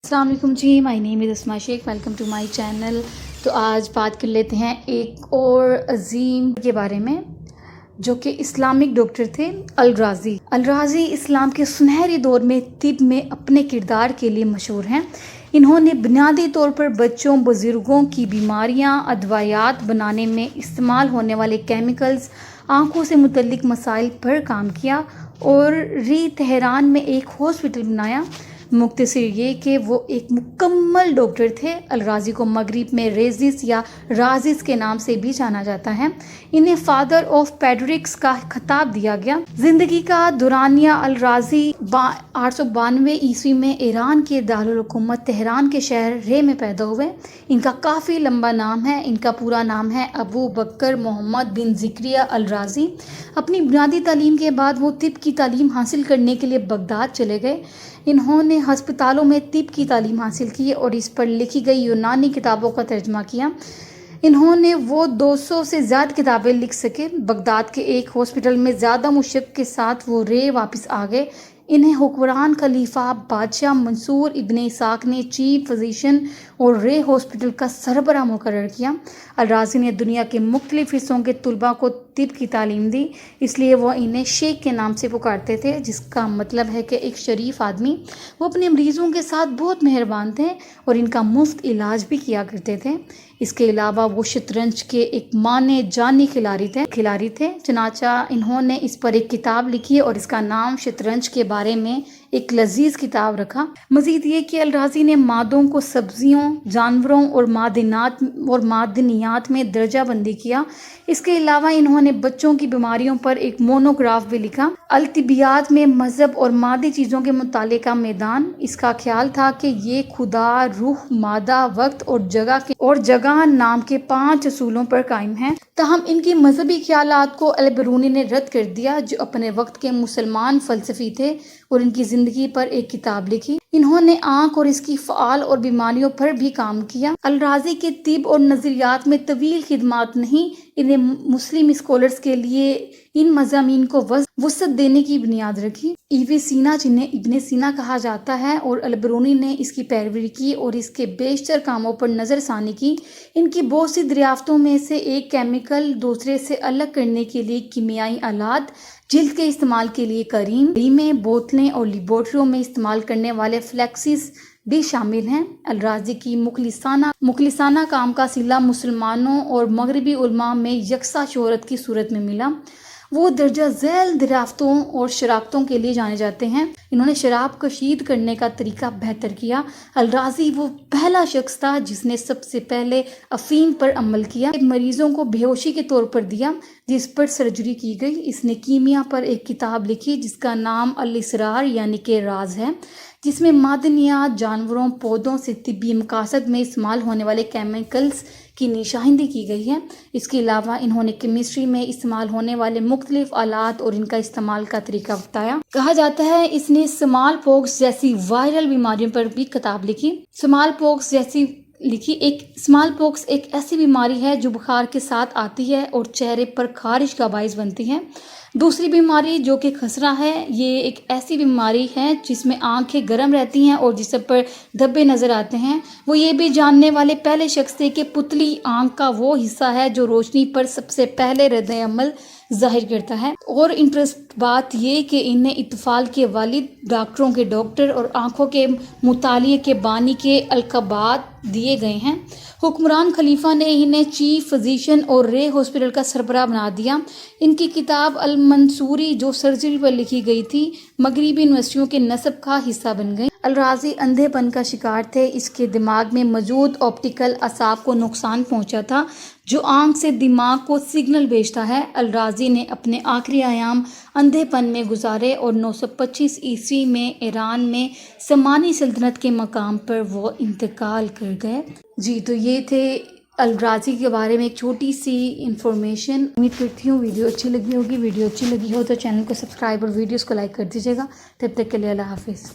السلام علیکم جی، مائی نیم از اسما شیخ، welcome to my channel. تو آج بات کر لیتے ہیں ایک اور عظیم کے بارے میں جو کہ اسلامک ڈاکٹر تھے، الرازی۔ الرازی اسلام کے سنہری دور میں طب میں اپنے کردار کے لیے مشہور ہیں۔ انہوں نے بنیادی طور پر بچوں، بزرگوں کی بیماریاں، ادویات بنانے میں استعمال ہونے والے کیمیکلز، آنکھوں سے متعلق مسائل پر کام کیا اور تہران میں ایک ہاسپٹل بنایا۔ مختصر یہ کہ وہ ایک مکمل ڈاکٹر تھے۔ الرازی کو مغرب میں ریزس یا رازس کے نام سے بھی جانا جاتا ہے۔ انہیں فادر آف پیڈرکس کا خطاب دیا گیا۔ زندگی کا دورانیہ: الرازی 892 عیسوی میں ایران کے دارالحکومت تہران کے شہر رے میں پیدا ہوئے۔ ان کا کافی لمبا نام ہے۔ ان کا پورا نام ہے ابو بکر محمد بن زکریا الرازی۔ اپنی بنیادی تعلیم کے بعد وہ طب کی تعلیم حاصل کرنے کے لیے بغداد چلے گئے۔ انہوں نے ہسپتالوں میں طب کی تعلیم حاصل کی اور اس پر لکھی گئی یونانی کتابوں کا ترجمہ کیا۔ انہوں نے 200 سے زیادہ کتابیں لکھ سکے۔ بغداد کے ایک ہاسپٹل میں زیادہ مشق کے ساتھ وہ رے واپس آ گئے۔ انہیں حکمران خلیفہ بادشاہ منصور ابن اسحاق نے چیف فزیشین اور رے ہاسپٹل کا سربراہ مقرر کیا۔ الرازی نے دنیا کے مختلف حصوں کے طلباء کو طب کی تعلیم دی، اس لیے وہ انہیں شیخ کے نام سے پکارتے تھے، جس کا مطلب ہے کہ ایک شریف آدمی۔ وہ اپنے مریضوں کے ساتھ بہت مہربان تھے اور ان کا مفت علاج بھی کیا کرتے تھے۔ اس کے علاوہ وہ شطرنج کے ایک مانے جانے کھلاڑی تھے، چنانچہ انہوں نے اس پر ایک کتاب لکھی اور اس کا نام شطرنج کے بارے میں ایک لذیذ کتاب رکھا۔ مزید یہ کہ الرازی نے مادوں کو سبزیوں، جانوروں اور معدنیات میں درجہ بندی کیا۔ اس کے علاوہ انہوں نے بچوں کی بیماریوں پر ایک مونوگراف بھی لکھا۔ الطبیات میں مذہب اور مادی چیزوں کے مطالعے کا میدان۔ اس کا خیال تھا کہ یہ خدا، روح، مادہ، وقت اور جگہ نام کے 5 اصولوں پر قائم ہے۔ تاہم ان کی مذہبی خیالات کو البرونی نے رد کر دیا، جو اپنے وقت کے مسلمان فلسفی تھے، اور ان کی زندگی پر ایک کتاب لکھی۔ انہوں نے آنکھ اور اس کی فعال اور بیماریوں پر بھی کام کیا۔ الرازی کے طب اور نظریات میں طویل خدمات نہیں انہیں مسلم اسکالرز کے لیے ان مضامین کو وسعت دینے کی بنیاد رکھی۔ ابن سینا، جنہیں ابن سینا کہا جاتا ہے، اور البرونی نے اس کی پیروی کی اور اس کے بیشتر کاموں پر نظر ثانی کی۔ ان کی بہت سی دریافتوں میں سے ایک کیمیکل دوسرے سے الگ کرنے کے لیے کیمیائی آلات، جلد کے استعمال کے لیے کریمیں، بوتلیں اور لیبارٹریوں میں استعمال کرنے والے فلیکسز بھی شامل ہیں۔ الرازی کی مخلصانہ کام کا صلہ مسلمانوں اور مغربی علماء میں یکساں شہرت کی صورت میں ملا۔ وہ درجہ ذیل دریافتوں اور شراکتوں کے لیے جانے جاتے ہیں۔ انہوں نے شراب کشید کرنے کا طریقہ بہتر کیا۔ الرازی وہ پہلا شخص تھا جس نے سب سے پہلے افیم پر عمل کیا، مریضوں کو بے ہوشی کے طور پر دیا، جس پر سرجری کی گئی۔ اس نے کیمیا پر ایک کتاب لکھی جس کا نام الاسرار یعنی کہ راز ہے، جس میں معدنیات، جانوروں، پودوں سے طبی مقاصد میں استعمال ہونے والے کیمیکلز کی نشاندہی کی گئی ہے۔ اس کے علاوہ انہوں نے کیمسٹری میں استعمال ہونے والے مختلف آلات اور ان کا استعمال کا طریقہ بتایا۔ کہا جاتا ہے اس نے اسمال پوکس جیسی وائرل بیماریوں پر بھی کتاب لکھی۔ اسمال پوکس ایک ایسی بیماری ہے جو بخار کے ساتھ آتی ہے اور چہرے پر خارش کا باعث بنتی ہے۔ دوسری بیماری جو کہ خسرہ ہے، یہ ایک ایسی بیماری ہے جس میں آنکھیں گرم رہتی ہیں اور جسم پر دھبے نظر آتے ہیں۔ وہ یہ بھی جاننے والے پہلے شخص تھے کہ پتلی آنکھ کا وہ حصہ ہے جو روشنی پر سب سے پہلے رد عمل ظاہر کرتا ہے۔ اور انٹرسٹ بات یہ کہ انہیں اطفال کے والد، ڈاکٹروں کے ڈاکٹر اور آنکھوں کے مطالعے کے بانی کے القابات دیے گئے ہیں۔ حکمران خلیفہ نے انہیں چیف فزیشین اور رے ہاسپٹل کا سربراہ بنا دیا۔ ان کی کتاب المنصوری جو سرجری پر لکھی گئی تھی، مغربی یونیورسٹیوں کے نصب کا حصہ بن گئی۔ الرازی اندھے پن کا شکار تھے۔ اس کے دماغ میں موجود آپٹیکل اعصاب کو نقصان پہنچا تھا جو آنکھ سے دماغ کو سگنل بھیجتا ہے۔ الرازی نے اپنے آخری ایام اندھے پن میں گزارے اور 925 عیسوی میں ایران میں سامانی سلطنت کے مقام پر وہ انتقال کر گئے۔ جی تو یہ تھے الرازی کے بارے میں ایک چھوٹی سی انفارمیشن۔ امید کرتی ہوں ویڈیو اچھی لگی ہوگی۔ ویڈیو اچھی لگی ہو تو چینل کو سبسکرائب اور ویڈیوز کو لائک کر دیجیے گا۔ تب تک کے لیے اللہ حافظ۔